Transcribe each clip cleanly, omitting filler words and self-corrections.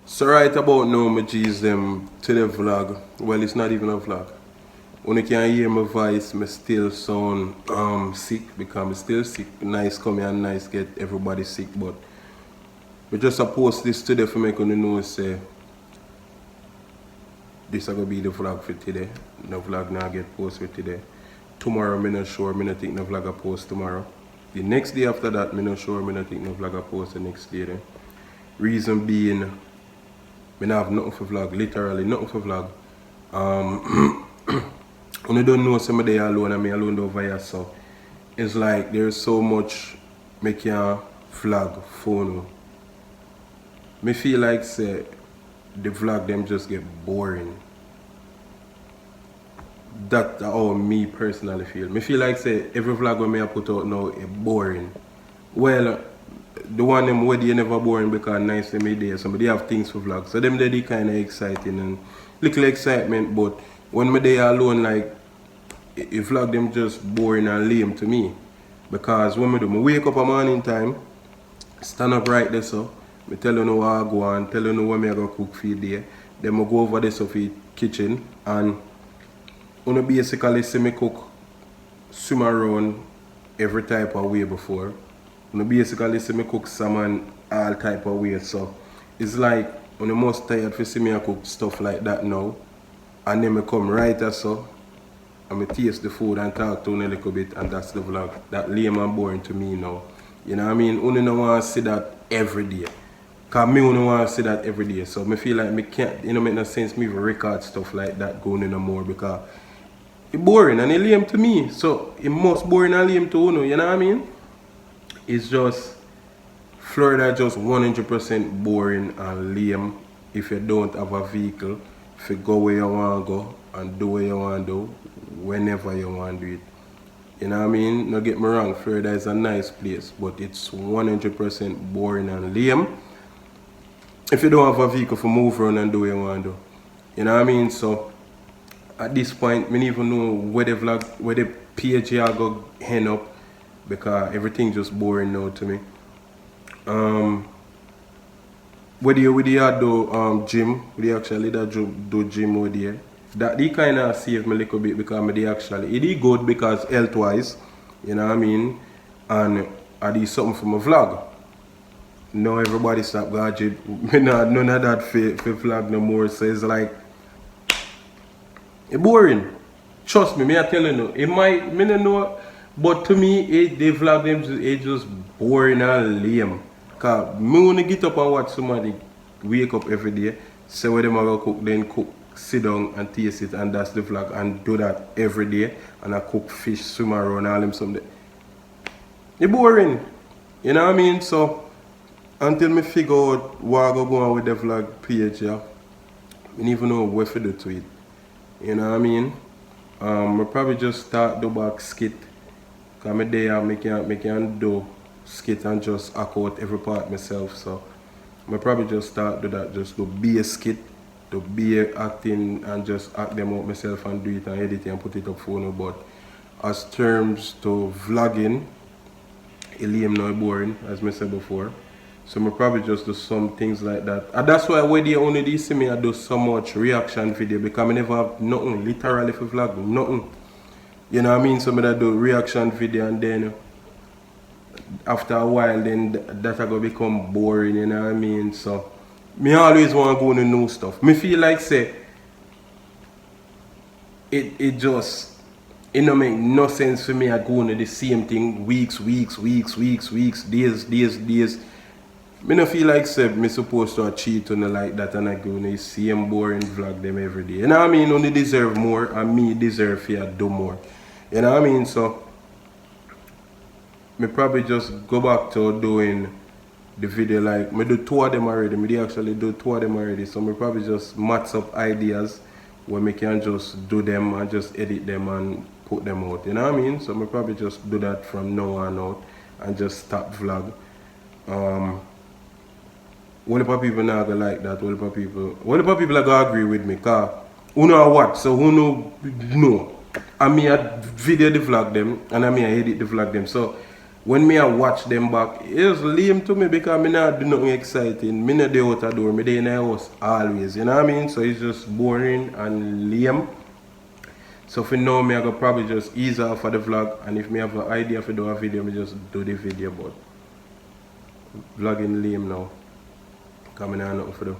So right about now, my G's them to the vlog. Well, it's not even a vlog. When you can hear my voice, me still sound sick because I'm still sick. Nice come here and nice get everybody sick, but we just post this today for make you know say this is gonna be the vlog for today. The vlog now get posted today. Tomorrow, I'm not sure. I'm not think the vlog will post tomorrow. The next day after that, I'm not sure. I'm not think the vlog will post the next day. Then. Reason being, I don't have nothing for vlog. Literally nothing for vlog. When you don't know somebody alone and me alone over here, so it's like there's so much me can vlog phone. Me feel like say the vlog them just get boring. That's how me personally feel. Me feel like say every vlog when me I put out now is boring. Well, the one them where they never boring because nice them there. Somebody have things for vlog. So them they kinda exciting and little excitement, but when me there alone like if vlog them just boring and lame to me. Because when me do, me wake up a morning time, stand up right there so, me tell you know what I go on, tell you know what me I go cook for day. Then I go over there so for the kitchen and you basically see me cook swim around every type of way before. You basically see me cook salmon all type of way, so it's like when you most tired to see me I cook stuff like that now. And then I come right there so and I taste the food and talk to you a little bit, and that's the vlog. That lame and boring to me now. You know what I mean? You don't want to see that every day. Because me don't want to see that every day. So I feel like me can't, you know, make no sense me even record stuff like that going in no more because it's boring and it's lame to me. So it most boring and lame to you know what I mean? It's just, Florida just 100% boring and lame if you don't have a vehicle, if you go where you want to go and do what you want to do, whenever you want to do it. You know what I mean? Don't get me wrong, Florida is a nice place, but it's 100% boring and lame if you don't have a vehicle for move around and do what you want to do. You know what I mean? So at this point, I don't even know where the vlog, where the page are go end up because everything just boring now to me. Whether you do gym, we actually do gym over there. That they kind of saved me a little bit because they actually, it is good because health wise, you know what I mean? And I did something for my vlog. Now everybody stop gadget. None of that for vlog no more. So it's like, it's boring. Trust me, I tell you no. It might, me don't know, but to me, the vlog them it just boring and lame. Cause me wanna get up and watch somebody wake up every day, say what them are gonna cook, then cook, sit down and taste it, and that's the vlog, and do that every day. And I cook fish, swim around, all them someday. It's boring. You know what I mean? So until me figure out what I go on with the vlog page, yeah, I don't even know what to do to it. You know what I mean? I probably just start do back skit. Cause me there me can do skit and just act out every part myself. So I probably just start do that, just do be a skit, do be a acting and just act them out myself and do it and edit it and put it up for you. But as terms to vlogging, it lame now boring, as I said before. So I probably just do some things like that. And that's why when they only see me I do so much reaction video because I never have nothing literally for vlog, nothing. You know what I mean? So I do reaction video and then after a while then that are gonna become boring, you know what I mean? So me always want to go into new stuff. Me feel like say it just it don't make no sense for me I go into the same thing weeks, days. Me no feel like say me supposed to cheat on like that and I go in the same boring vlog them every day. You know what I mean? Only deserve more and me deserve to do more. You know what I mean? So me probably just go back to doing the video like me do two of them already. Me actually do two of them already. So me probably just match up ideas where me can just do them and just edit them and put them out. You know what I mean? So me probably just do that from now on out and just stop vlog. What if people not gonna like that? What if people are gonna agree with me? Cause who know what? So who know? I mean I video the vlog them and I mean I edit the vlog them. So when me I watch them back, it's lame to me because me not do nothing exciting. Me not do out the door, me dey in the house always, you know what I mean? So it's just boring and lame. So for now, me I go probably just ease off for the vlog, and if me have an idea for do a video, me just do the video, but vlogging lame now. Coming on nothing for do.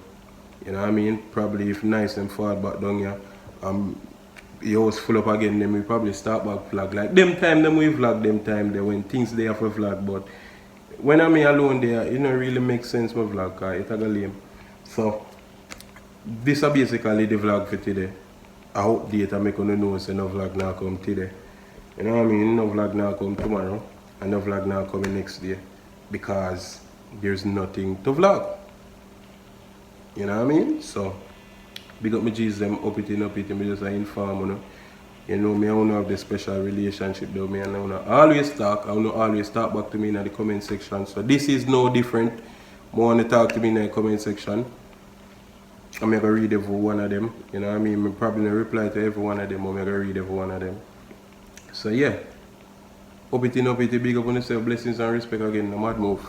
You know what I mean? Probably if nice and fall back down here, your house full up again, then we probably start back vlog. Like them time them we vlog them time there when things there for vlog, but when I'm alone there, it don't really make sense my vlog cause it's a lame. So this is basically the vlog for today. I hope I make you know say no vlog now come today. You know what I mean? No vlog now come tomorrow and no vlog now coming next day because there's nothing to vlog. You know what I mean? So big up my G's them up it, me just inform, you know. You know, me I wanna have this special relationship though, me and I wanna always talk back to me in the comment section. So this is no different. More wanna talk to me in the comment section. I'm gonna read every one of them. You know what I mean? I'm probably gonna reply to every one of them, or I'm gonna read every one of them. So yeah. Up it, big up on yourself, blessings and respect again, no mad move.